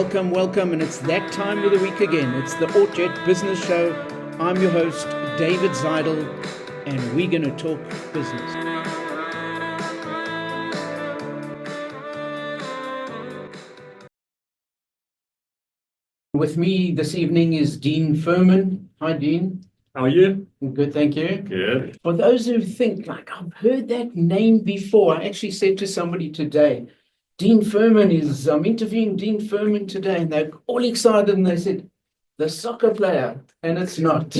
welcome, and it's that time of the week again. It's the AutoJet Business Show. I'm your host, David Zidel, and we're going to talk business. With me this evening is Dean Furman. Hi, Dean. How are you? Good, thank you. Good. For those who think, I've heard that name before, I actually said to somebody today, I'm interviewing Dean Furman today, and they're all excited, and they said, the soccer player, and it's not.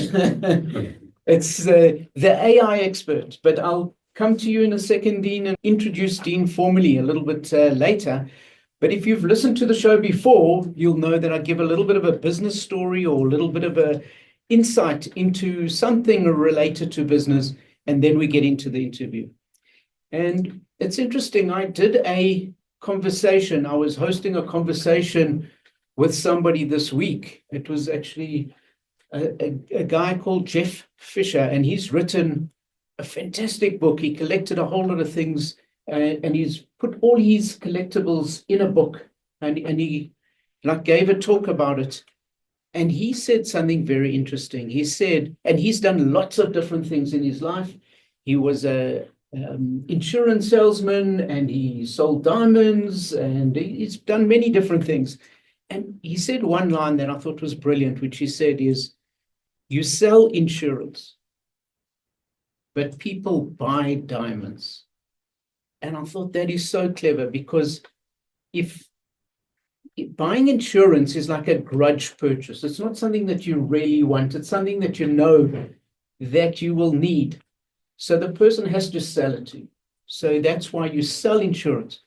It's the AI expert, but I'll come to you in a second, Dean, and introduce Dean formally a little bit later. But if you've listened to the show before, you'll know that I give a little bit of a business story or a little bit of a insight into something related to business, and then we get into the interview. And it's interesting, I was hosting a conversation with somebody this week. It was actually a guy called Jeff Fisher, and he's written a fantastic book. He collected a whole lot of things, and he's put all his collectibles in a book, and he gave a talk about it. And he said something very interesting. He said, and he's done lots of different things in his life. He was a insurance salesman, and he sold diamonds, and he's done many different things. And he said one line that I thought was brilliant, which he said is, you sell insurance, but people buy diamonds. And I thought that is so clever, because if buying insurance is like a grudge purchase, it's not something that you really want. It's something that you know that you will need. So the person has to sell it to you. So that's why you sell insurance.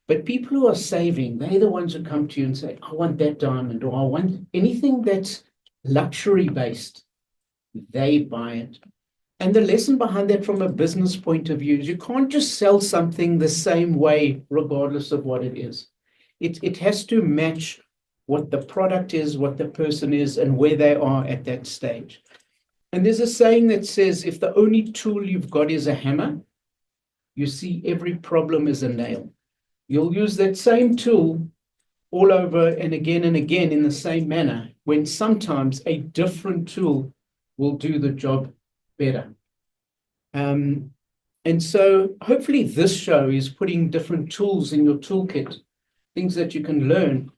But people who are saving, they're the ones who come to you and say, I want that diamond, or I want anything that's luxury based. They buy it. And the lesson behind that from a business point of view is you can't just sell something the same way, regardless of what it is. It has to match what the product is, what the person is, and where they are at that stage. And there's a saying that says, if the only tool you've got is a hammer, you see every problem as a nail. You'll use that same tool all over and again in the same manner, when sometimes a different tool will do the job better. And so hopefully this show is putting different tools in your toolkit, things that you can learn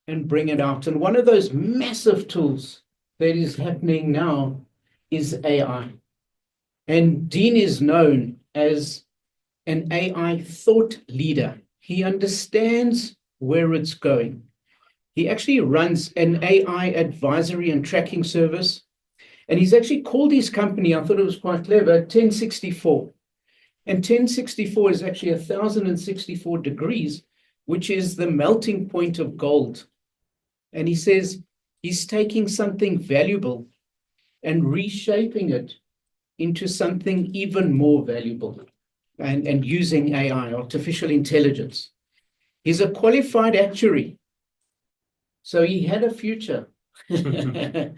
and bring it out. And one of those massive tools that is happening now is AI. And Dean is known as an AI thought leader. He understands where it's going. He actually runs an AI advisory and tracking service. And he's actually called his company, I thought it was quite clever, 1064. And 1064 is actually 1064 degrees, which is the melting point of gold. And he says he's taking something valuable and reshaping it into something even more valuable, and using AI, artificial intelligence. He's a qualified actuary, so he had a future. And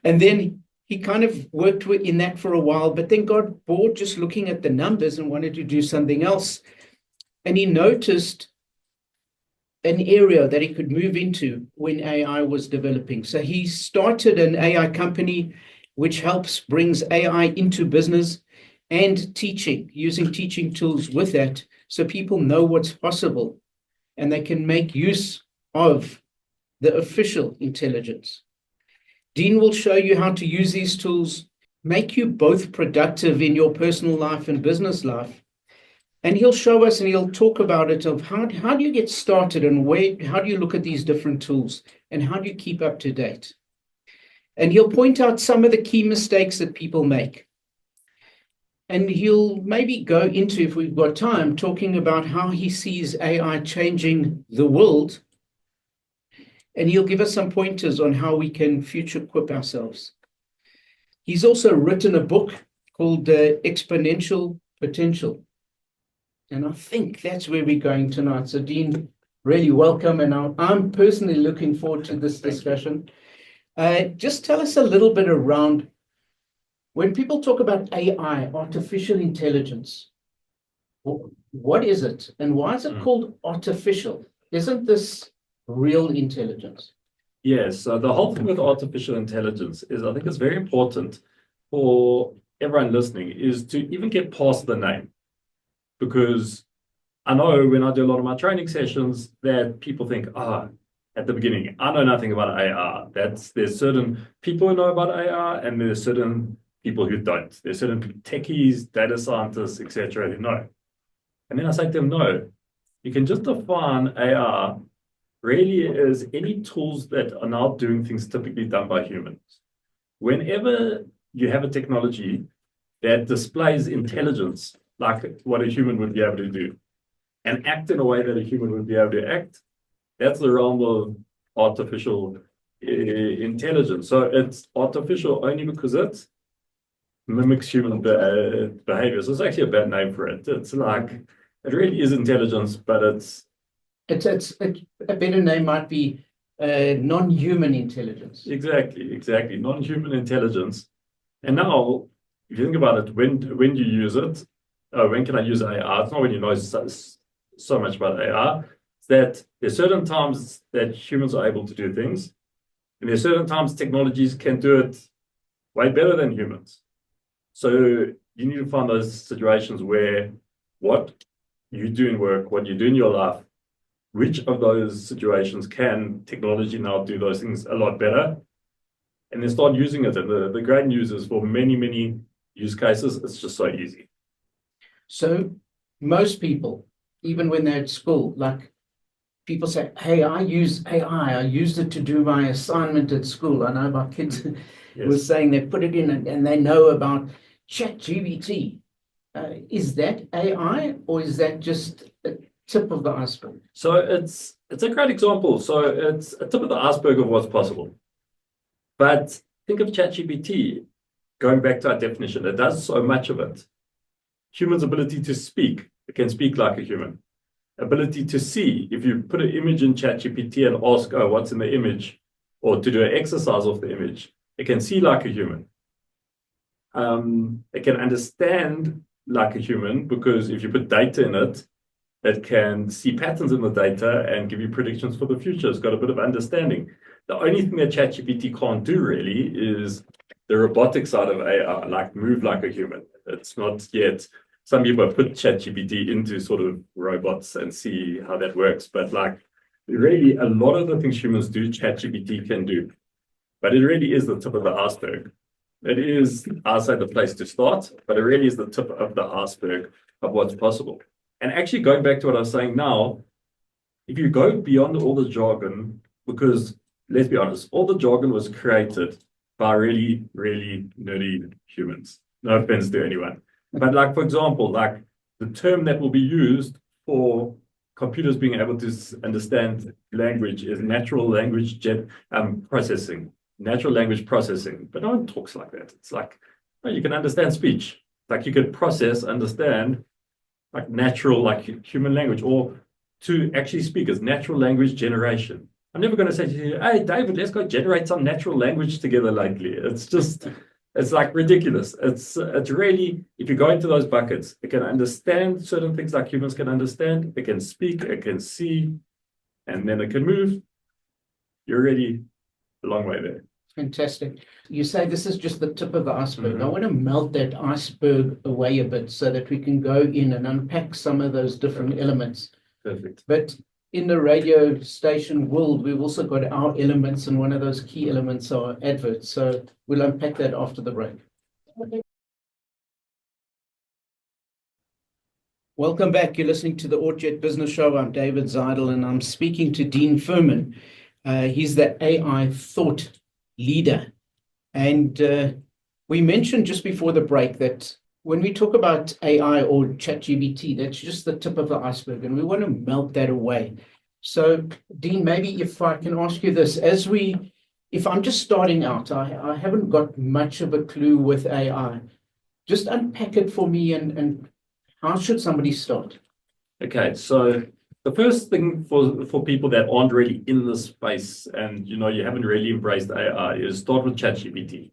then he kind of worked in that for a while, but then got bored just looking at the numbers and wanted to do something else. And he noticed an area that he could move into when AI was developing. So he started an AI company which brings AI into business and teaching, using teaching tools with that, so people know what's possible and they can make use of the official intelligence. Dean will show you how to use these tools, make you both productive in your personal life and business life. And he'll show us, and he'll talk about it, of how do you get started, and how do you look at these different tools, and how do you keep up to date? And he'll point out some of the key mistakes that people make. And he'll maybe go into, if we've got time, talking about how he sees AI changing the world. And he'll give us some pointers on how we can future-equip ourselves. He's also written a book called Exponential Potential. And I think that's where we're going tonight. So Dean, really welcome. And I'm personally looking forward to this discussion. Just tell us a little bit around, when people talk about AI, artificial intelligence, what is it? And why is it called artificial? Isn't this real intelligence? Yes, so the whole thing with artificial intelligence is I think it's very important for everyone listening is to even get past the name. Because I know when I do a lot of my training sessions that people think, at the beginning, I know nothing about AI. There's certain people who know about AI and there's certain people who don't. There's certain techies, data scientists, etc. who know. And then I say to them, no, you can just define AI really as any tools that are now doing things typically done by humans. Whenever you have a technology that displays intelligence, like what a human would be able to do, and act in a way that a human would be able to act, that's the realm of artificial intelligence. So it's artificial only because it mimics human behavior. So it's actually a bad name for it. It's like, it really is intelligence, but It's a better name might be non-human intelligence. exactly non-human intelligence. And now, if you think about it, when do you use it? When can I use AI? It's not when you know so much about AI. It's that there's certain times that humans are able to do things, and there's certain times technologies can do it way better than humans. So you need to find those situations where what you do in work, what you do in your life, which of those situations can technology now do those things a lot better? And then start using it. And the great news is for many, many use cases, it's just so easy. So most people, even when they're at school, like people say, hey, I use AI. I used it to do my assignment at school. I know my kids were saying they put it in and they know about ChatGPT. Is that AI or is that just a tip of the iceberg? So it's a great example. So it's a tip of the iceberg of what's possible. But think of ChatGPT, going back to our definition, it does so much of it. Human's ability to speak, it can speak like a human. Ability to see, if you put an image in ChatGPT and ask, what's in the image, or to do an exercise of the image, it can see like a human. It can understand like a human because if you put data in it, it can see patterns in the data and give you predictions for the future. It's got a bit of understanding. The only thing that ChatGPT can't do really is the robotic side of AI, like move like a human. It's not yet. Some people have put ChatGPT into sort of robots and see how that works. But like really a lot of the things humans do, ChatGPT can do. But it really is the tip of the iceberg. It is, I'll say, the place to start, but it really is the tip of the iceberg of what's possible. And actually going back to what I was saying now, if you go beyond all the jargon, because let's be honest, all the jargon was created by really, really nerdy humans. No offense to anyone. But like, for example, like the term that will be used for computers being able to understand language is natural language processing. Natural language processing. But no one talks like that. It's like, you can understand speech. Like you can process, understand, like natural, like human language, or to actually speak as natural language generation. I'm never going to say to you, hey, David, let's go generate some natural language together lately. It's just, it's like ridiculous. It's really, if you go into those buckets, it can understand certain things like humans can understand. It can speak, it can see, and then it can move. You're already a long way there. Fantastic. You say this is just the tip of the iceberg. I want to melt that iceberg away a bit so that we can go in and unpack some of those different elements. Perfect. But in the radio station world, we've also got our elements, and one of those key elements are adverts. So we'll unpack that after the break. Welcome back. You're listening to the Orchard Business Show. I'm David Zidel, and I'm speaking to Dean Furman. He's the AI thought leader. And we mentioned just before the break that when we talk about AI or ChatGPT, that's just the tip of the iceberg, and we want to melt that away. So, Dean, maybe if I can ask you this, if I'm just starting out, I haven't got much of a clue with AI, just unpack it for me and how should somebody start? Okay, so the first thing for people that aren't really in this space and you haven't really embraced AI is start with ChatGPT.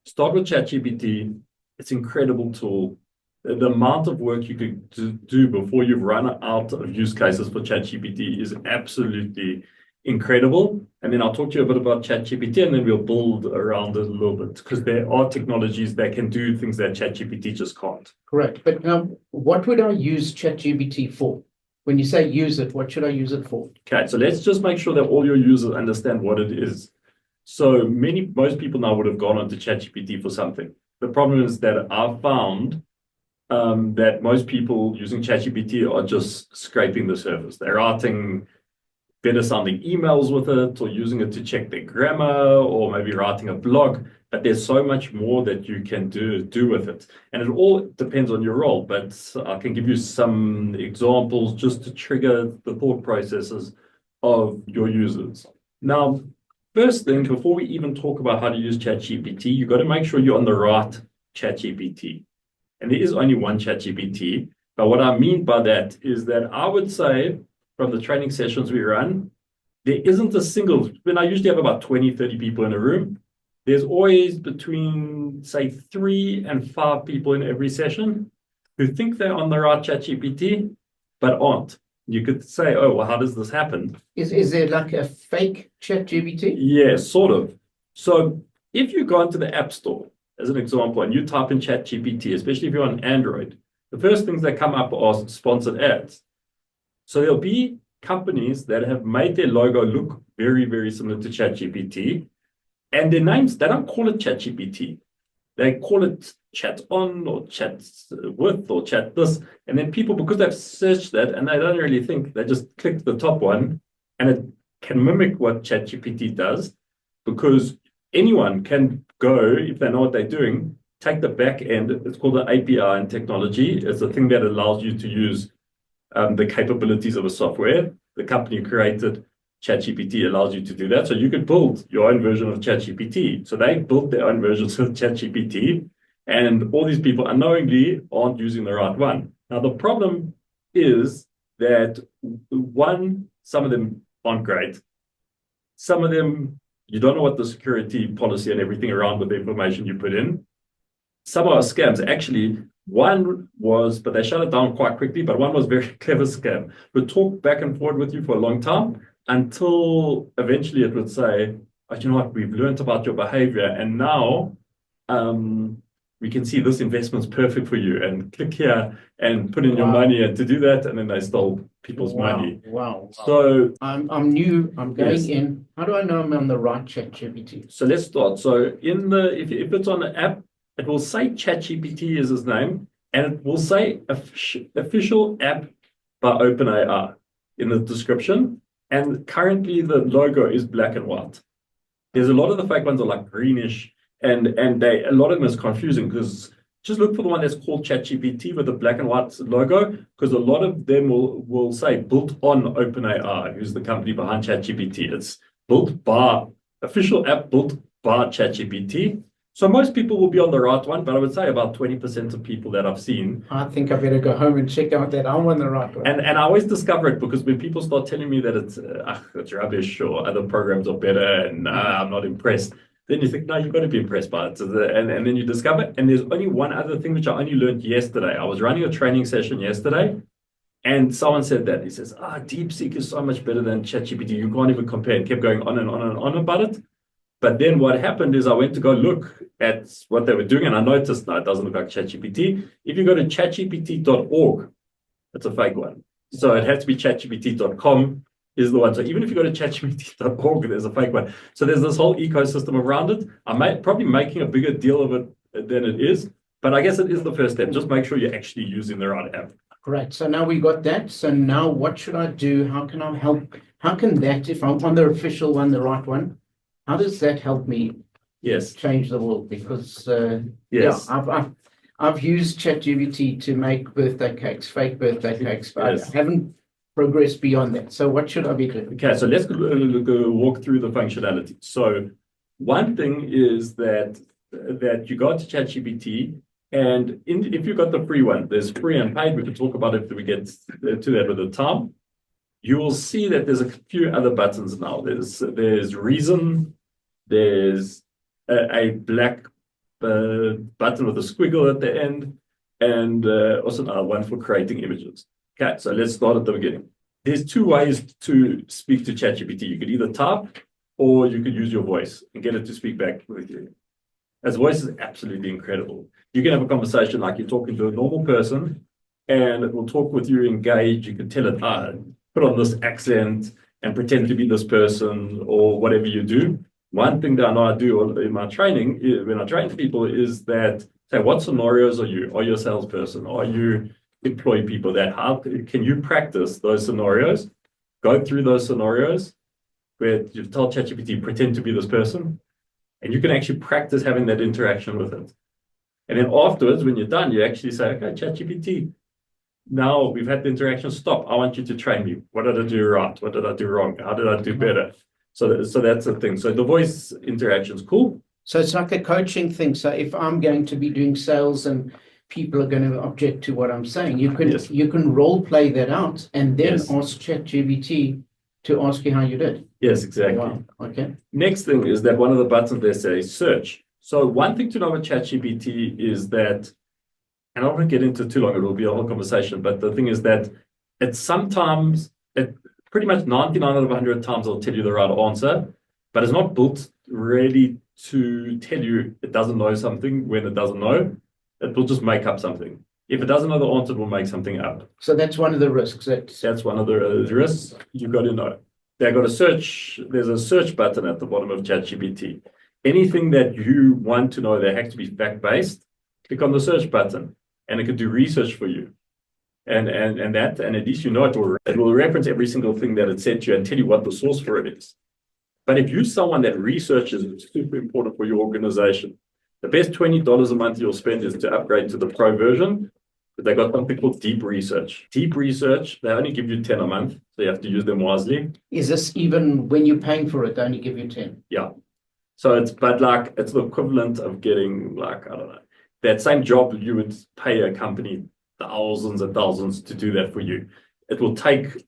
Start with ChatGPT. It's an incredible tool. the amount of work you could do before you've run out of use cases for ChatGPT is absolutely incredible. And then I'll talk to you a bit about ChatGPT, and then we'll build around it a little bit, because there are technologies that can do things that ChatGPT just can't. Correct. But now, what would I use ChatGPT for? When you say use it, what should I use it for? Okay, so let's just make sure that all your users understand what it is. So most people now would have gone onto ChatGPT for something. The problem is that I've found that most people using ChatGPT are just scraping the surface. They're writing better sounding emails with it, or using it to check their grammar, or maybe writing a blog. But there's so much more that you can do with it. And it all depends on your role. But I can give you some examples just to trigger the thought processes of your users. Now, first thing, before we even talk about how to use ChatGPT, you've got to make sure you're on the right ChatGPT. And there is only one ChatGPT. But what I mean by that is that I would say from the training sessions we run, there isn't a single, when I usually have about 20, 30 people in a room, there's always between, say, 3 and 5 people in every session who think they're on the right ChatGPT, but aren't. You could say, oh, well, how does this happen? Is there like a fake ChatGPT? Yeah, sort of. So if you go into the App Store, as an example, and you type in ChatGPT, especially if you're on Android, the first things that come up are sponsored ads. So there'll be companies that have made their logo look very, very similar to ChatGPT. And their names, they don't call it ChatGPT. They call it Chat On or Chat With or Chat This. And then people, because they've searched that and they don't really think, they just click the top one, and it can mimic what ChatGPT does, because anyone can go, if they know what they're doing, take the back end. It's called an API in technology. It's a thing that allows you to use the capabilities of a software. The company created ChatGPT allows you to do that. So you could build your own version of ChatGPT. So they built their own versions of ChatGPT, and all these people unknowingly aren't using the right one. Now, the problem is that, one, some of them aren't great. Some of them, you don't know what the security policy and everything around with the information you put in. Some are scams. Actually, one was, but they shut it down quite quickly, but one was a very clever scam. It would talk back and forth with you for a long time until eventually it would say, oh, you know what, we've learned about your behavior, and now we can see this investment's perfect for you, and click here and put in your money, and to do that, and then they stole people's money. Wow. So I'm new, I'm going Yes. in. How do I know I'm on the right ChatGPT? So let's start. So if it's on the app, it will say ChatGPT is his name, and it will say official app by OpenAI in the description. And currently the logo is black and white. There's a lot of the fake ones are like greenish, and a lot of them is confusing, because just look for the one that's called ChatGPT with the black and white logo, because a lot of them will say built on OpenAI, who's the company behind ChatGPT. It's built by official app built by ChatGPT. So most people will be on the right one, but I would say about 20% of people that I've seen. I think I better go home and check out that I'm on the right one. And I always discover it, because when people start telling me that it's rubbish, or other programs are better, and I'm not impressed, then you think, no, you've got to be impressed by it. And then you discover, and there's only one other thing which I only learned yesterday. I was running a training session yesterday, and someone said that. He says, DeepSeek is so much better than ChatGPT. You can't even compare, and kept going on and on and on about it. But then what happened is I went to go look at what they were doing, and I noticed, no, it doesn't look like ChatGPT. If you go to chatgpt.org, it's a fake one. So it has to be chatgpt.com is the one. So even if you go to chatgpt.org, there's a fake one. So there's this whole ecosystem around it. I'm probably making a bigger deal of it than it is, but I guess it is the first step. Just make sure you're actually using the right app. Great. So now we got that. So now what should I do? How can I help? How can that, if I'm on the official one, the right one, how does that help me change the world? Because I've used ChatGPT to make birthday cakes, fake birthday cakes, but I haven't progressed beyond that. So what should I be doing? Okay, so let's go walk through the functionality. So one thing is that you go to ChatGPT, and if you got the free one, there's free and paid. We can talk about it if we get to that with the time. You will see that there's a few other buttons now. There's reason, there's a black button with a squiggle at the end. and also another one for creating images. Okay, so let's start at the beginning. There's two ways to speak to ChatGPT. You could either type or you could use your voice and get it to speak back with you. As voice is absolutely incredible. You can have a conversation like you're talking to a normal person, and it will talk with you, engage. You can tell it, put on this accent and pretend to be this person or whatever you do. One thing that I know I do in my training, when I train people, is that say, what scenarios are you? Are you a salesperson? Are you employ people? That how can you practice those scenarios? Go through those scenarios where you tell ChatGPT, pretend to be this person, and you can actually practice having that interaction with it. And then afterwards, when you're done, you actually say, okay, ChatGPT, now we've had the interaction, stop. I want you to train me. What did I do right? What did I do wrong? How did I do better? So that's the thing. So the voice interaction is cool. So it's like a coaching thing. So if I'm going to be doing sales and people are going to object to what I'm saying, you can role play that out and then ask ChatGPT to ask you how you did. Yes, exactly. Wow. Okay. Next thing is that one of the buttons there says search. So one thing to know about ChatGPT is that, and I don't want to get into too long, it will be a whole conversation, but the thing is that pretty much 99 out of 100 times it'll tell you the right answer, but it's not built really to tell you it doesn't know something when it doesn't know. It will just make up something. If it doesn't know the answer, it will make something up. So that's one of the risks. That's one of the risks you've got to know. They've got a search. There's a search button at the bottom of ChatGPT. Anything that you want to know that has to be fact-based, click on the search button, and it can do research for you. And at least you know it will reference every single thing that it said to you and tell you what the source for it is. But if you're someone that researches, it's super important for your organization. The best $20 a month you'll spend is to upgrade to the pro version. But they got something called deep research. Deep research, they only give you 10 a month, so you have to use them wisely. Is this even when you're paying for it, they only give you 10? Yeah. So it's the equivalent of getting I don't know, that same job you would pay a company thousands and thousands to do that for you. It will take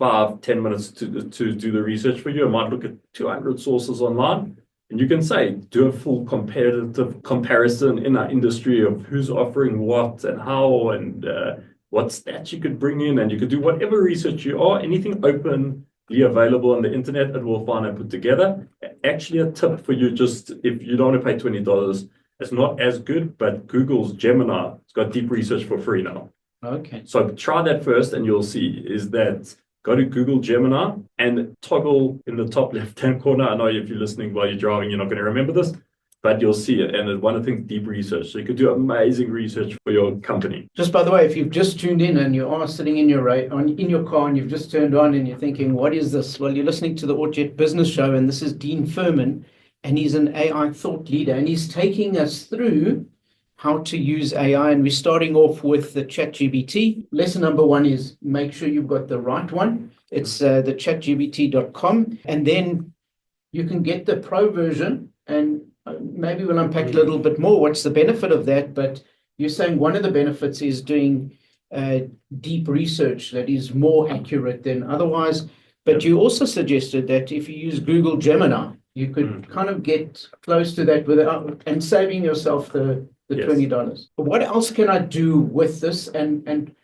5-10 minutes to do the research for you. It might look at 200 sources online. And you can say, do a full comparative comparison in our industry of who's offering what and how and what stats you could bring in. And you could do whatever research you are, anything openly available on the internet, it will find and put together. Actually, a tip for you, just if you don't want to pay $20, it's not as good, but Google's Gemini, it's got deep research for free now. Okay. So try that first and you'll see is that go to Google Gemini and toggle in the top left-hand corner. I know if you're listening while you're driving, you're not going to remember this, but you'll see it. And one of the things, deep research. So you could do amazing research for your company. Just by the way, if you've just tuned in and you are sitting in your car and you've just turned on and you're thinking, what is this? Well, you're listening to the Autojet Business Show, and this is Dean Furman, and he's an AI thought leader, and he's taking us through how to use AI. And we're starting off with the ChatGPT. Lesson number 1 is make sure you've got the right one. It's the chatgpt.com. And then you can get the pro version, and maybe we'll unpack a little bit more what's the benefit of that. But you're saying one of the benefits is doing deep research that is more accurate than otherwise. But you also suggested that if you use Google Gemini, you could kind of get close to that without and saving yourself the $20. But what else can I do with this? And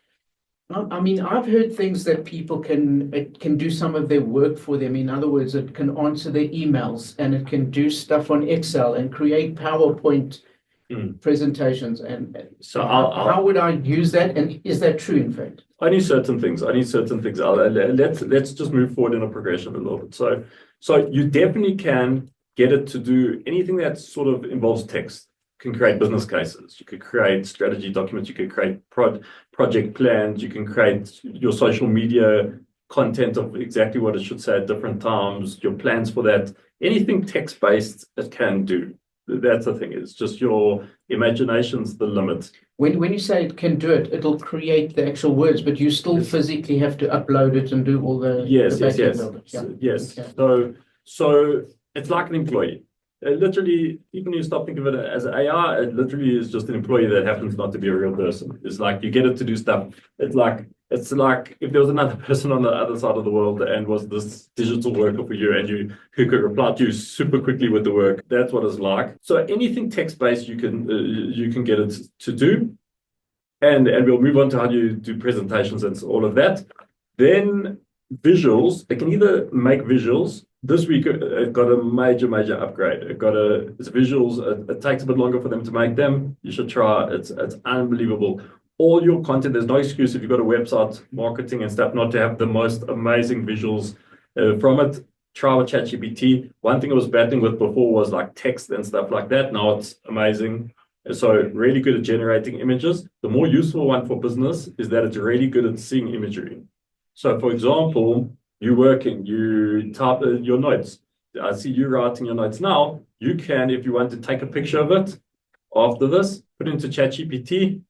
I mean, I've heard things that it can do some of their work for them. In other words, it can answer their emails, and it can do stuff on Excel and create PowerPoint presentations. And so how would I use that? And is that true, in fact? Only certain things. Let's just move forward in a progression a little bit. So you definitely can get it to do anything that sort of involves text. You can create business cases. You could create strategy documents. You could create project plans. You can create your social media content of exactly what it should say at different times, your plans for that. Anything text-based it can do. That's the thing. It's just your imagination's the limit. When you say it can do it, it'll create the actual words, but you still physically have to upload it and do all the yes. Okay. So it's like an employee. Literally, even you stop thinking of it as AI, it literally is just an employee that happens not to be a real person. It's like you get it to do stuff. It's like if there was another person on the other side of the world and was this digital worker for you, and who could reply to you super quickly with the work. That's what it's like. So anything text-based you can get it to do. And we'll move on to how do you do presentations and all of that. Then visuals, it can either make visuals. This week it got a major upgrade. It's visuals. It takes a bit longer for them to make them. You should try. It's unbelievable. All your content, there's no excuse if you've got a website, marketing and stuff, not to have the most amazing visuals from it. Try with ChatGPT. One thing I was battling with before was like text and stuff like that. Now it's amazing. So really good at generating images. The more useful one for business is that it's really good at seeing imagery. So for example, you're working, you type your notes. I see you writing your notes now. You can, if you want to take a picture of it after this, put it into ChatGPT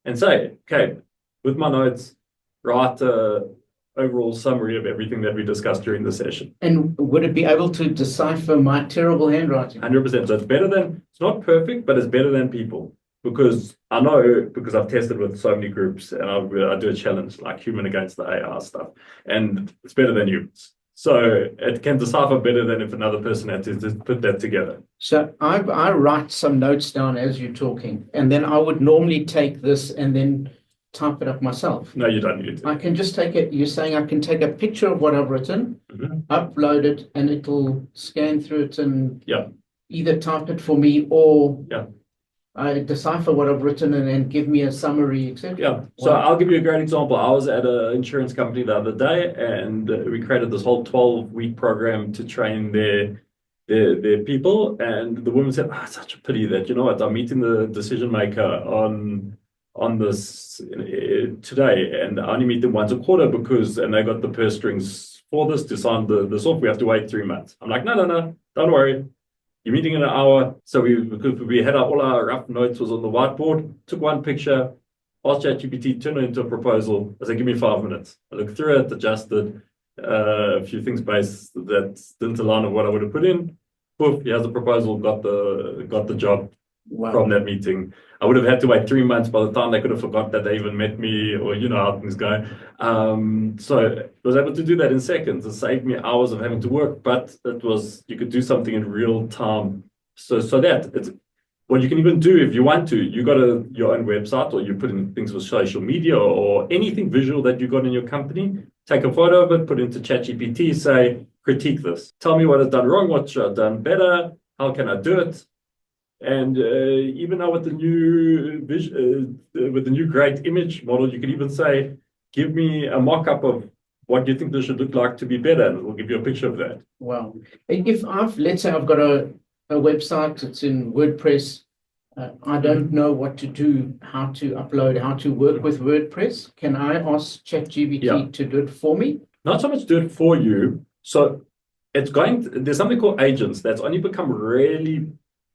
and say, okay, with my notes, write a overall summary of everything that we discussed during the session. And would it be able to decipher my terrible handwriting? 100%. So it's better than, it's not perfect, but it's better than people. Because I know, because I've tested with so many groups and I do a challenge like human against the AI stuff, and it's better than humans. So it can decipher better than if another person had to just put that together. So I write some notes down as you're talking, and then I would normally take this and then type it up myself. No, you don't need to. I can just take it. You're saying I can take a picture of what I've written, upload it, and it'll scan through it and either type it for me or I decipher what I've written and then give me a summary, etc. Yeah. So I'll give you a great example. I was at an insurance company the other day, and we created this whole 12-week program to train their people. And the woman said, it's such a pity that, you know what, I'm meeting the decision maker on this today, and I only meet them once a quarter and they got the purse strings for this to sign this off. We have to wait 3 months. I'm like, no, don't worry. You're meeting in an hour. So because we had all our rough notes was on the whiteboard, took one picture, asked ChatGPT, turned it into a proposal. I said, give me 5 minutes. I looked through it, adjusted a few things based that didn't align with what I would have put in. Poof, here's the proposal, got the job from that meeting. I would have had to wait 3 months. By the time they could have forgot that they even met me, or you know how things go. So I was able to do that in seconds. It saved me hours of having to work, but you could do something in real time. So that it's what you can even do if you want to. You got your own website, or you put in things for social media or anything visual that you got in your company. Take a photo of it, put it into ChatGPT, say, critique this. Tell me what I've done wrong, what should I have done better, how can I do it? And even now with the new great image model, you can even say, give me a mock-up of what you think this should look like to be better, and it will give you a picture of that. Wow. If let's say I've got a website, it's in WordPress, I don't know what to do, how to upload, how to work with WordPress. Can I ask ChatGPT to do it for me? Not so much do it for you. So there's something called agents that's only become really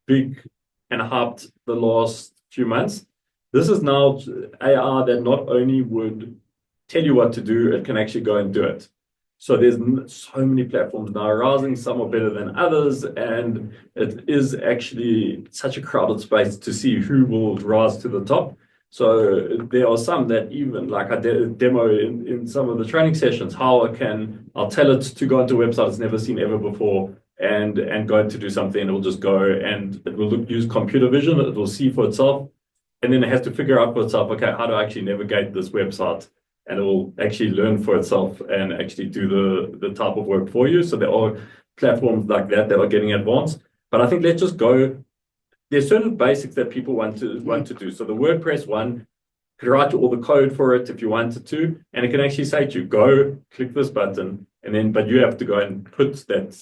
big and hyped the last few months. This is now AI that not only would tell you what to do, it can actually go and do it. So there's so many platforms now rising. Some are better than others, and it is actually such a crowded space to see who will rise to the top. So there are some that even like I did a demo in some of the training sessions, how I'll tell it to go into a website it's never seen ever before, and go to do something, and it will just go and it will use computer vision. It will see for itself, and then it has to figure out for itself, okay, how do I actually navigate this website? And it will actually learn for itself and actually do the type of work for you. So there are platforms like that are getting advanced. But I think let's just go. There's certain basics that people want to do. So the WordPress one, could write all the code for it if you wanted to, and it can actually say to you, go click this button, but you have to go and put that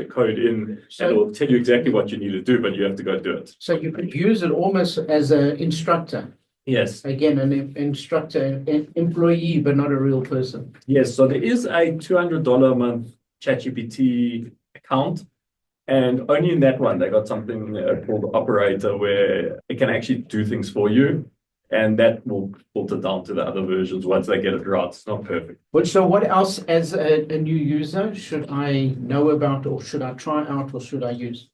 code in, and it will tell you exactly what you need to do, but you have to go do it. So you could use it almost as an instructor. Yes. Again, an instructor, an employee, but not a real person. Yes. So there is a $200 a month ChatGPT account, and only in that one they got something called Operator, where it can actually do things for you, and that will filter down to the other versions once they get it right. It's not perfect. So what else, as a new user, should I know about, or should I try out, or should I use?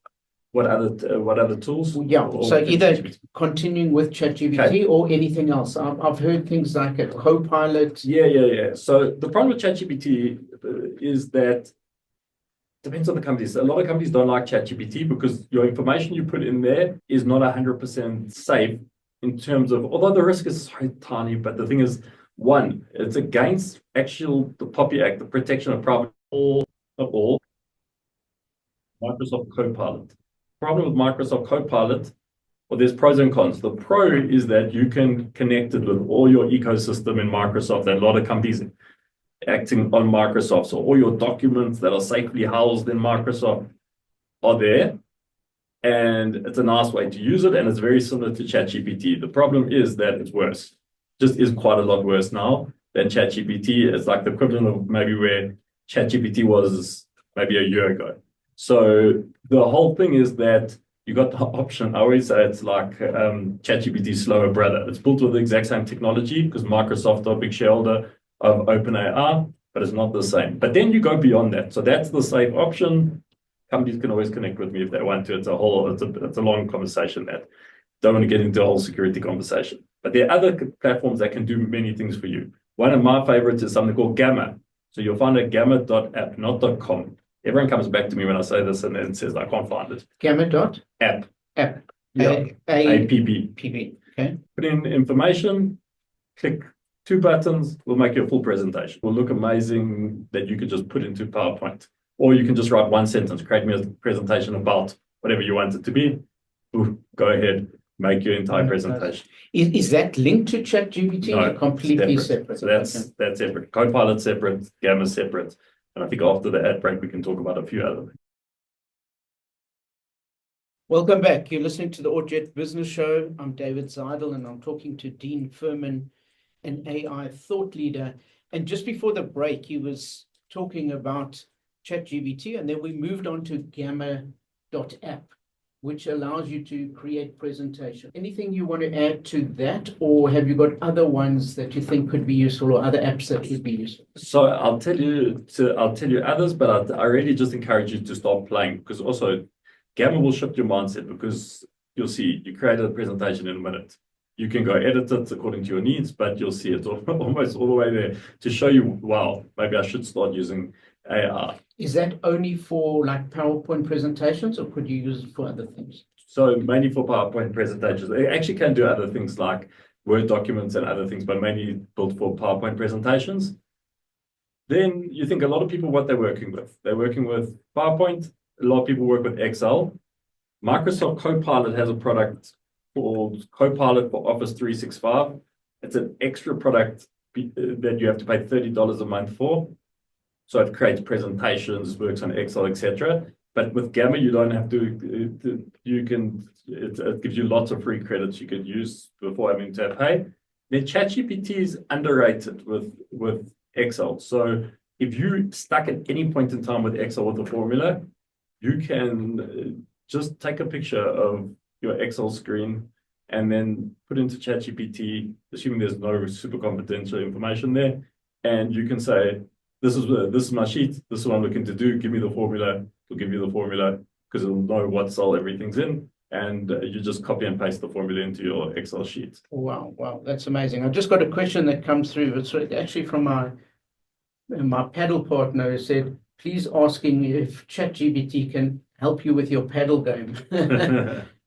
What other tools? Yeah, so either continuing with ChatGPT or anything else. I've heard things like a Copilot. Yeah. So the problem with ChatGPT is that depends on the companies. A lot of companies don't like ChatGPT because your information you put in there is not 100% safe in terms of, although the risk is so tiny, but the thing is, one, it's against the POPI Act, the protection of private of all, Microsoft Copilot. Problem with Microsoft Copilot, well, there's pros and cons. The pro is that you can connect it with all your ecosystem in Microsoft, and a lot of companies acting on Microsoft. So all your documents that are safely housed in Microsoft are there. And it's a nice way to use it, and it's very similar to ChatGPT. The problem is that it's worse. Just is quite a lot worse now than ChatGPT. It's like the equivalent of maybe where ChatGPT was maybe a year ago. So the whole thing is that you got the option. I always say it's like ChatGPT's slower brother. It's built with the exact same technology because Microsoft are a big shareholder of OpenAI, but it's not the same. But then you go beyond that. So that's the safe option. Companies can always connect with me if they want to. It's a long conversation that don't want to get into a whole security conversation. But there are other platforms that can do many things for you. One of my favorites is something called Gamma. So you'll find it gamma.app, not .com. Everyone comes back to me when I say this and then says, I can't find it. Gamma.app. App. Yeah. APP. PB. Okay. Put in information, click 2 buttons, will make you a full presentation. Will look amazing that you could just put into PowerPoint. Or you can just write 1 sentence, create me a presentation about whatever you want it to be. Ooh, go ahead, make your entire presentation. Is that linked to ChatGPT? No, Completely separate. So that's separate. Copilot separate, Gamma separate. And I think after the ad break, we can talk about a few other things. Welcome back. You're listening to the Audjet Business Show. I'm David Zidel, and I'm talking to Dean Furman, an AI thought leader. And just before the break, he was talking about ChatGPT, and then we moved on to gamma.app, which allows you to create presentation. Anything you want to add to that, or have you got other ones that you think could be useful, or other apps that would be useful? So I'll tell you others, but I really just encourage you to start playing, because also Gamma will shift your mindset, because you'll see you create a presentation in a minute. You can go edit it according to your needs, but you'll see it almost all the way there to show you, wow, maybe I should start using AI. Is that only for like PowerPoint presentations, or could you use it for other things? So mainly for PowerPoint presentations. They actually can do other things like Word documents and other things, but mainly built for PowerPoint presentations. Then you think a lot of people, what they're working with. They're working with PowerPoint. A lot of people work with Excel. Microsoft Copilot has a product called Copilot for Office 365. It's an extra product that you have to pay $30 a month for. So it creates presentations, works on Excel, etc. But with Gamma, you don't have to. It gives you lots of free credits you could use before having to pay. Then ChatGPT is underrated with Excel. So if you stuck at any point in time with Excel with a formula, you can just take a picture of your Excel screen and then put into ChatGPT, assuming there's no super confidential information there, and you can say, this is my sheet, this is what I'm looking to do, give me the formula, it'll give you the formula, because it'll know what cell everything's in, and you just copy and paste the formula into your Excel sheet. Wow, that's amazing. I've just got a question that comes through. It's actually from my paddle partner, who said, please asking if ChatGPT can help you with your paddle game.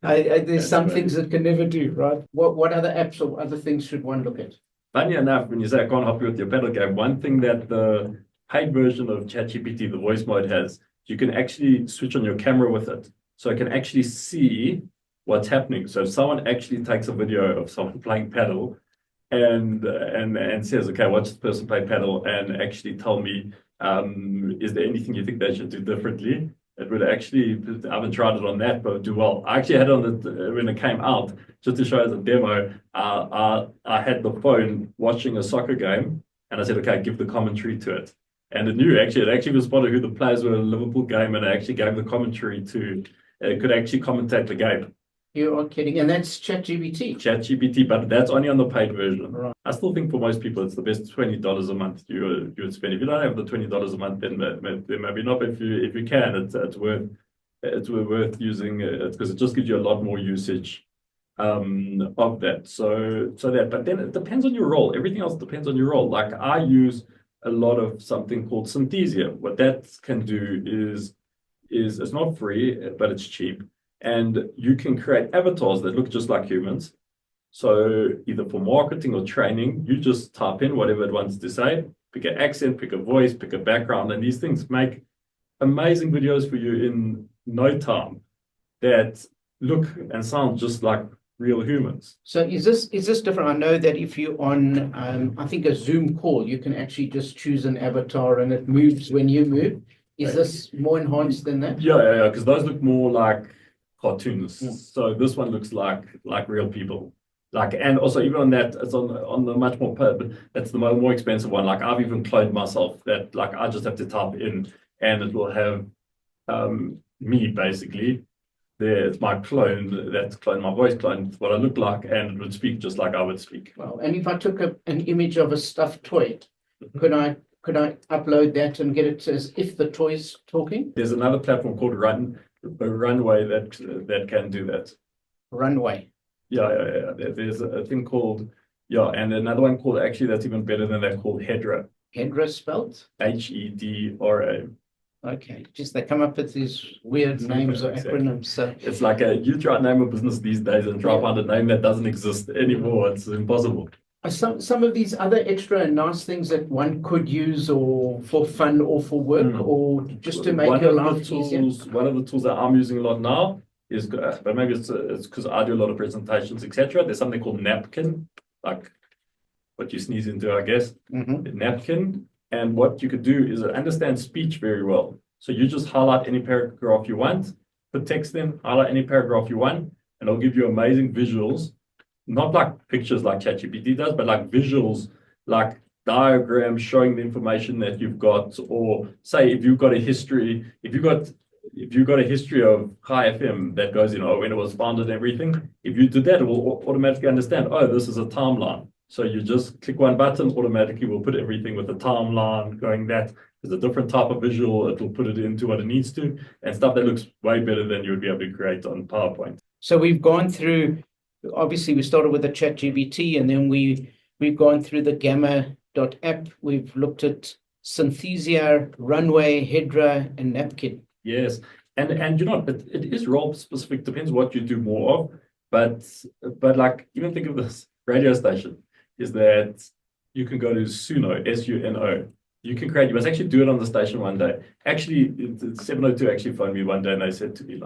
There's some things that can never do, right? What other apps or other things should one look at? Funny enough, when you say I can't help you with your paddle game, one thing that the paid version of ChatGPT, the voice mode, has, you can actually switch on your camera with it. So it can actually see what's happening. So if someone actually takes a video of someone playing paddle and says, okay, watch this person play paddle, and actually tell me, is there anything you think they should do differently? It would actually, I haven't tried it on that, but it would do well. I actually had it on when it came out, just to show as a demo. I had the phone watching a soccer game, and I said, okay, give the commentary to it. And it actually responded who the players were in a Liverpool game, and it actually gave the commentary to, it could actually commentate the game. You are kidding. And that's ChatGPT. ChatGPT, but that's only on the paid version. Right. I still think for most people, it's the best $20 a month you would spend. If you don't have the $20 a month, then maybe not. But if you can, it's worth using it, because it just gives you a lot more usage of that. But then it depends on your role. Everything else depends on your role. Like I use a lot of something called Synthesia. What that can do is it's not free, but it's cheap. And you can create avatars that look just like humans. So either for marketing or training, you just type in whatever it wants to say, pick an accent, pick a voice, pick a background, and these things make amazing videos for you in no time that look and sound just like real humans. So is this different? I know that if you're on, I think a Zoom call, you can actually just choose an avatar and it moves when you move. Is this more enhanced than that? Yeah, because those look more like cartoons. Yeah. So this one looks like real people. And also even on that, it's on the much more, but that's the more expensive one. Like I've even cloned myself that like I just have to type in and it will have me basically. There, it's my clone, that's clone, my voice clone, what I look like, and it would speak just like I would speak. Well, and if I took an image of a stuffed toy, could I upload that and get it as if the toy's talking? There's another platform called Runway that can do that. Runway. Yeah. There's a thing called, and another one called, actually, that's even better than that, called Hedra. Hedra spelt? Hedra. Okay, just they come up with these weird names or acronyms. So it's like you try to name a business these days and try to find a name that doesn't exist anymore. It's impossible. Some of these other extra and nice things that one could use or for fun or for work or just to make your life easier. One of the tools that I'm using a lot now is, but maybe it's because I do a lot of presentations, etc. There's something called Napkin, like what you sneeze into, I guess. Napkin. And what you could do is it understands speech very well. So you just highlight any paragraph you want, put text in, highlight any paragraph you want, and it'll give you amazing visuals. Not like pictures like ChatGPT does, but like visuals, like diagrams showing the information that you've got. Or say if you've got a history, if you've got a history of High FM that goes, when it was founded and everything, if you did that, it will automatically understand, oh, this is a timeline. So you just click one button, automatically will put everything with the timeline going that. There's a different type of visual. It will put it into what it needs to and stuff that looks way better than you would be able to create on PowerPoint. So we've gone through, obviously we started with the ChatGPT and then we've gone through the Gamma.app. We've looked at Synthesia, Runway, Hedra, and Napkin. Yes. And it is role specific, depends what you do more of. But like, even think of this radio station. Is that you can go to Suno, SUNO. You must actually do it on the station one day. Actually, 702 actually phoned me one day and they said to me,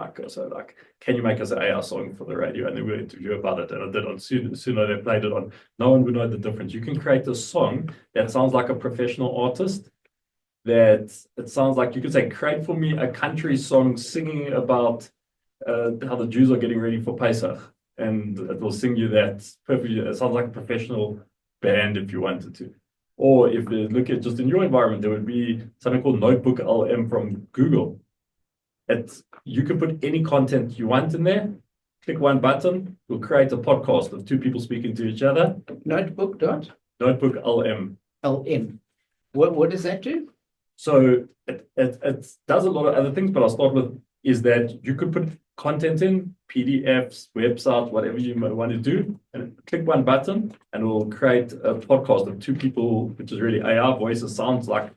can you make us an AI song for the radio? And then we interview about it. And I did on Suno, they played it on. No one would know the difference. You can create a song that sounds like a professional artist, that it sounds like you could say, create for me a country song singing about how the Jews are getting ready for Pesach. And it will sing you that perfectly. It sounds like a professional band if you wanted to. Or if you look at just in your environment, there would be something called Notebook LM from Google. You can put any content you want in there, click one button, we'll create a podcast of two people speaking to each other. Notebook LM. LM. What does that do? So it does a lot of other things, but I'll start with is that you could put content in, PDFs, websites, whatever you might want to do, and click one button and it will create a podcast of two people, which is really AI voices, sounds like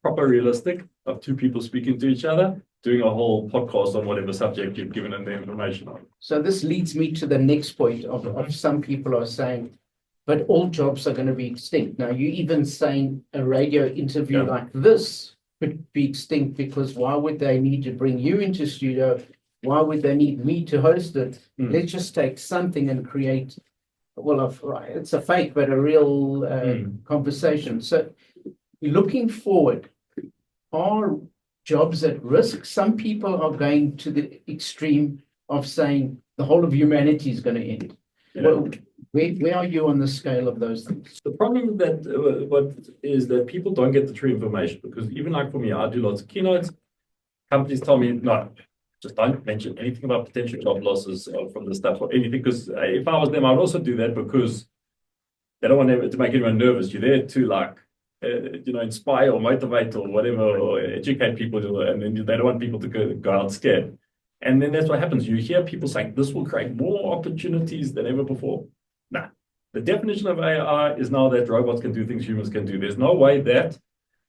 proper realistic, of two people speaking to each other, doing a whole podcast on whatever subject you've given them the information on. So this leads me to the next point of some people are saying, but all jobs are going to be extinct. Now, you even saying a radio interview like this could be extinct because why would they need to bring you into studio? Why would they need me to host it? Let's just take something and create, it's a fake, but a real conversation. So looking forward, are jobs at risk? Some people are going to the extreme of saying the whole of humanity is going to end. Well, where are you on the scale of those things? The problem is that people don't get the true information, because even like for me, I do lots of keynotes. Companies tell me, no, just don't mention anything about potential job losses from the stuff or anything, because if I was them, I'd also do that because they don't want to make anyone nervous. You're there to inspire or motivate or whatever, or educate people, and then they don't want people to go out scared. And then that's what happens. You hear people saying this will create more opportunities than ever before. Nah, the definition of AI is now that robots can do things humans can do. There's no way that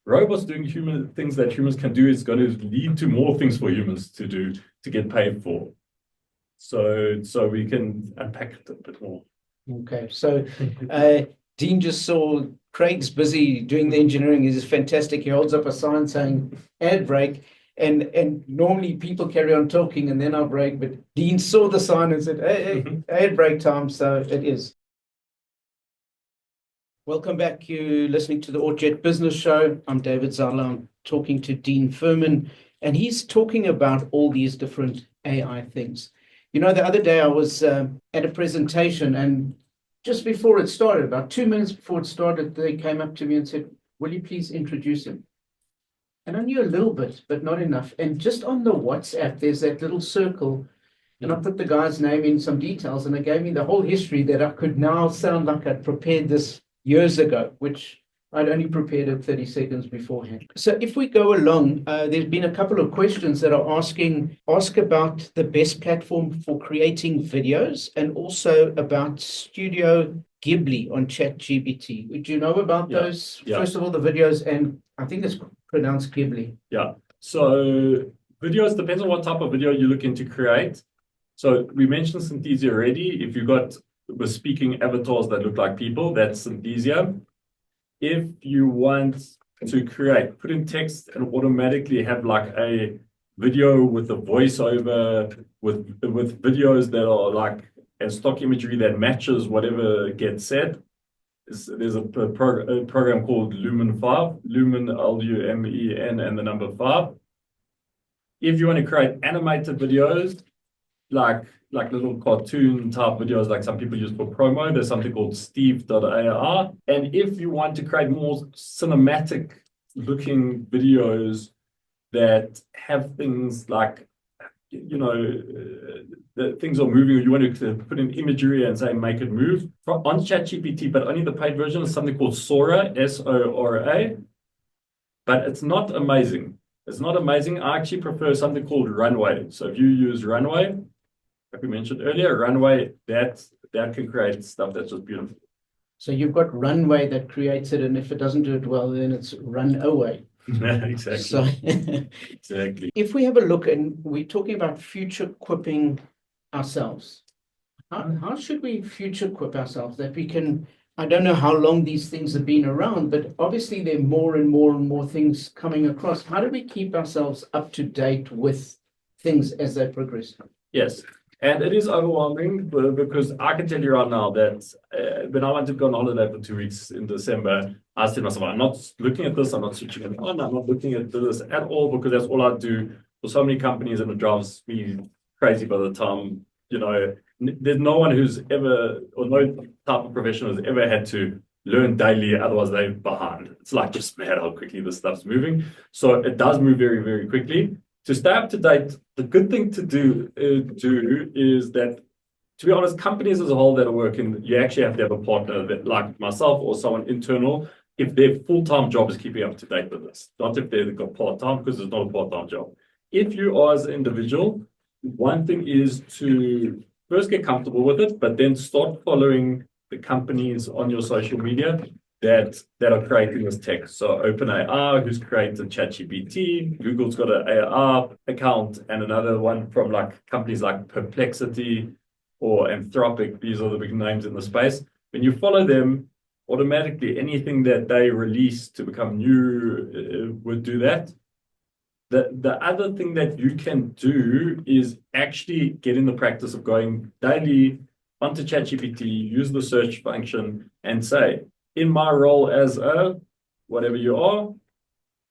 robots doing things that humans can do is going to lead to more things for humans to do, to get paid for. So we can unpack it a bit more. Okay, so Dean just saw Craig's busy doing the engineering. He's fantastic. He holds up a sign saying ad break, and normally people carry on talking and then I'll break. But Dean saw the sign and said, "Hey, ad break time." So it is. Welcome back. You're listening to the Orjet Business Show. I'm David Zidel. I'm talking to Dean Furman, and he's talking about all these different AI things. The other day I was at a presentation, and just before it started, about 2 minutes before it started, they came up to me and said, "Will you please introduce him?" And I knew a little bit, but not enough. And just on the WhatsApp, there's that little circle, and I put the guy's name in some details, and it gave me the whole history that I could now sound like I'd prepared this years ago, which I'd only prepared it 30 seconds beforehand. So if we go along, there's been a couple of questions that are ask about the best platform for creating videos and also about Studio Ghibli on ChatGPT. Would you know about those? Yeah. First of all, the videos, and I think it's pronounced Ghibli. Yeah. So videos, depends on what type of video you're looking to create. So we mentioned Synthesia already. If you've got with speaking avatars that look like people, that's Synthesia. If you want to put in text and automatically have like a video with a voiceover, with videos that are like a stock imagery that matches whatever gets said, there's a program called Lumen 5, Lumen, Lumen, and the number 5. If you want to create animated videos, like little cartoon type videos like some people use for promo, there's something called Steve.ai. And if you want to create more cinematic looking videos that have things like, the things are moving, or you want to put in imagery and say make it move, on ChatGPT, but only the paid version, is something called Sora, Sora. But it's not amazing. It's not amazing. I actually prefer something called Runway. So if you use Runway, like we mentioned earlier, Runway, that can create stuff that's just beautiful. So you've got Runway that creates it, and if it doesn't do it well, then it's run away. Exactly. So exactly. If we have a look, and we're talking about future quipping ourselves, how should we future quip ourselves that we can? I don't know how long these things have been around, but obviously there are more and more and more things coming across. How do we keep ourselves up to date with things as they progress? Yes. And it is overwhelming because I can tell you right now that when I wanted to go on holiday for 2 weeks in December, I said to myself, I'm not looking at this, I'm not switching it on, I'm not looking at this at all, because that's all I do for so many companies, and it drives me crazy by the time, there's no one who's ever, or no type of professional has ever had to learn daily, otherwise they're behind. It's like just mad how quickly this stuff's moving. So it does move very, very quickly. To stay up to date, the good thing to do is that, to be honest, companies as a whole that are working, you actually have to have a partner that, like myself or someone internal, if their full-time job is keeping up to date with this, not if they've got part-time, because it's not a part-time job. If you are as an individual, one thing is to first get comfortable with it, but then start following the companies on your social media that are creating this tech. So OpenAI, who's created ChatGPT, Google's got an AI account, and another one from like companies like Perplexity or Anthropic. These are the big names in the space. When you follow them, automatically anything that they release to become new would do that. The other thing that you can do is actually get in the practice of going daily onto ChatGPT, use the search function, and say, in my role as a whatever you are,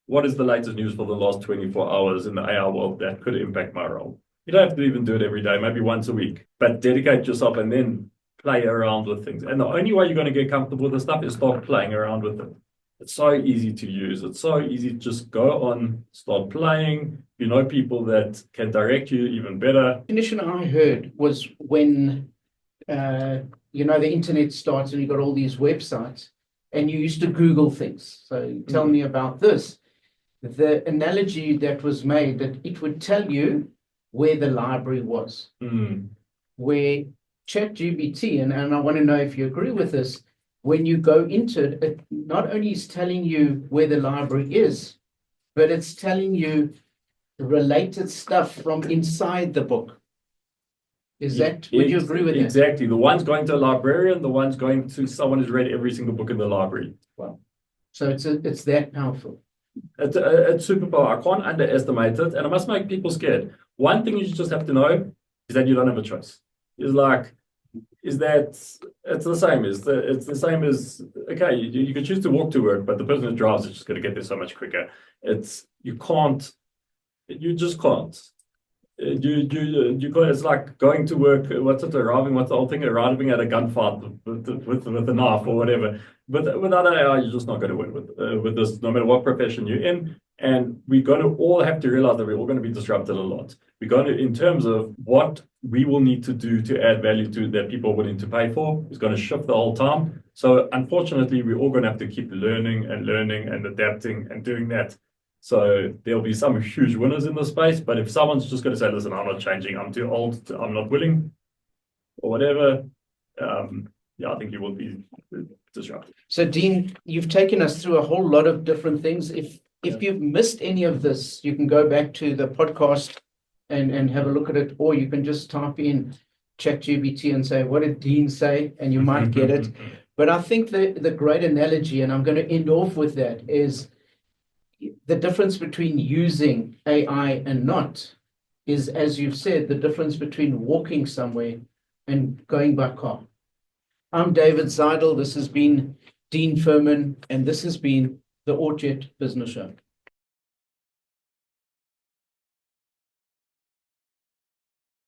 what is the latest news for the last 24 hours in the AI world that could impact my role? You don't have to even do it every day, maybe once a week, but dedicate yourself and then play around with things. And the only way you're going to get comfortable with this stuff is start playing around with it. It's so easy to use. It's so easy to just go on, start playing. You know people that can direct you even better. The definition I heard was when the internet starts and you got all these websites and you used to Google things. So tell me about this. The analogy that was made that it would tell you where the library was, where ChatGPT, and I want to know if you agree with this, when you go into it, it not only is telling you where the library is, but it's telling you related stuff from inside the book. Is that, would you agree with that? Exactly. The one's going to a librarian, the one's going to someone who's read every single book in the library. Wow. So it's that powerful. It's super powerful. I can't underestimate it, and it must make people scared. One thing you just have to know is that you don't have a choice. It's the same as okay, you can choose to walk to work, but the person who drives is just going to get there so much quicker. You just can't. It's like going to work. What's the whole thing? Arriving at a gunfight with a knife or whatever. But without AI, you're just not going to win with this, no matter what profession you're in. And we're going to all have to realize that we're all going to be disrupted a lot. We're going to, in terms of what we will need to do to add value to that people are willing to pay for, is going to shift the whole time. So unfortunately, we're all going to have to keep learning and adapting and doing that. So there'll be some huge winners in the space, but if someone's just going to say, listen, I'm not changing, I'm too old, I'm not willing, or whatever, I think you will be disrupted. So Dean, you've taken us through a whole lot of different things. If you've missed any of this, you can go back to the podcast and have a look at it, or you can just type in ChatGPT and say, what did Dean say? And you might get it. But I think the great analogy, and I'm going to end off with that, is the difference between using AI and not is, as you've said, the difference between walking somewhere and going by car. I'm David Zidel. This has been Dean Furman, and this has been the Orchard Business Show.